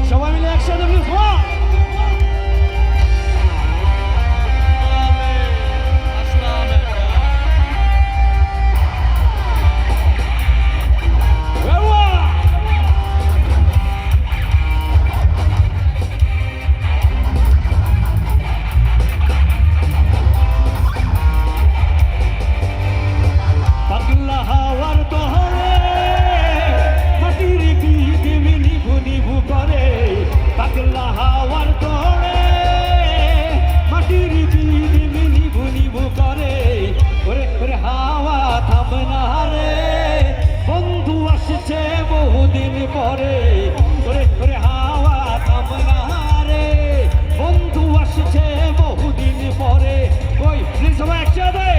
সবাই মিলে একসাথে প্লিজ পরে ওরে ওরে হাওয়া থামনা রে বন্ধু আসছে বহুদিন পরে ওই প্লিজ সবাই একসাথে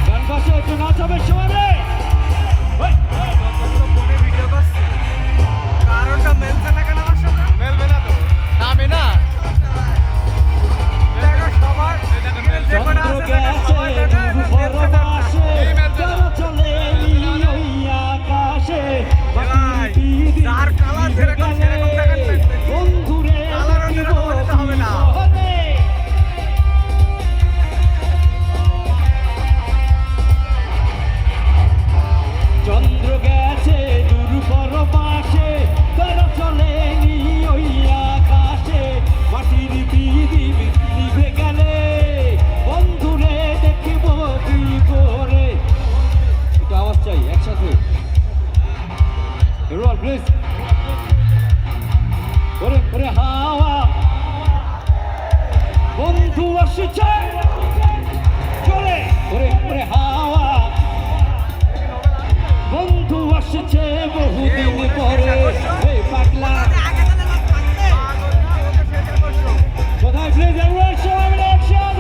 গান বাজে একটু নাচ হবে সবাই চন্দ্র গেছে দূর পরবাসে তারা চলে ওই আকাশে মাটির প্রদীপ নিভে গেলে বন্ধুরে দেখব কি করে একটু আওয়াজ চাই একসাথে প্লিজ ওরে ওরে হাওয়া বন্ধু আসছে চলে ওরে ওরে হাওয়া বন্ধু আসছে বহুদিন পরে এই পাগলা কোথায় প্লিজ একসাথে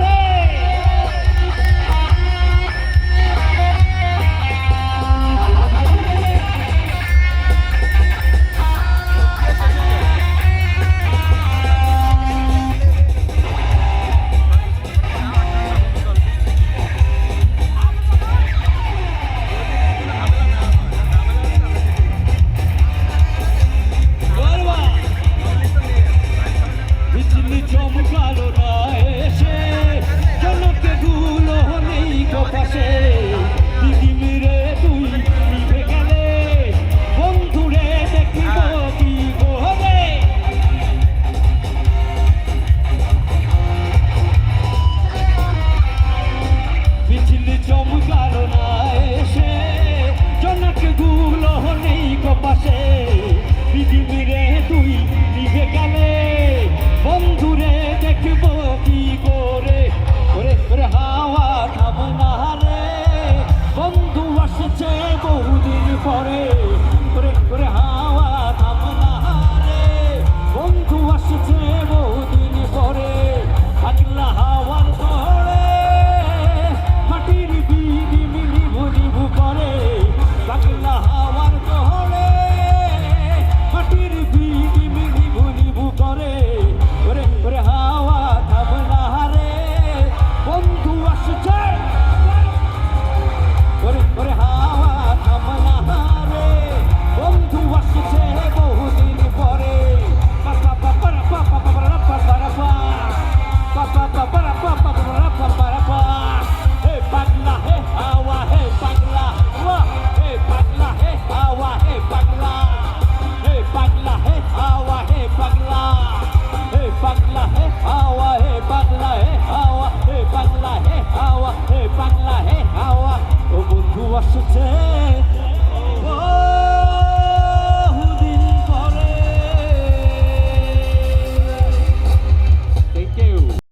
চমকালো না এসে জনকে গুলো নেই পাশে দিদি মিরে তুই নিভে গেলে বন্ধুরে দেখিব কি গোরে বিজলি চমকালো না এসে জনকে গুলো নেই পাশে দিদি মিরে তুই নিভে গেলে বন্ধুরে দেখব কি করে ওরে ওরে হাওয়া থামনা রে বন্ধু আসছে বহুদিন পরে ওরে ওরে হাওয়া থামনা রে বন্ধু আসছে বহুদিন পরে পাগলা হাওয়ার ধরে মাটির বিধি নিভু নিভু করে পাগলা হাওয়ার ধরে মাটির বিধি নিভু নিভু করে ওরে ওরে হাওয়া থামনা রে বন্ধু আসছে ওরে ওরে হাওয়া থামনা রে বন্ধু আসছে বহুদিন পরে পাপা পাপা পাপা পাপা পাপা পাপা পাপা পাপা পাপা হে পাগলা হে হাওয়া হে পাগলা হে পাগলা হে হাওয়া হে পাগলা হে পাগলা হে হাওয়া হে পাগলা পাগলা হে হাওয়া হে পাগলা হে হাওয়া হে পাগলা হে হাওয়া হে পাগলা হে হাওয়া ও বন্ধু আসছে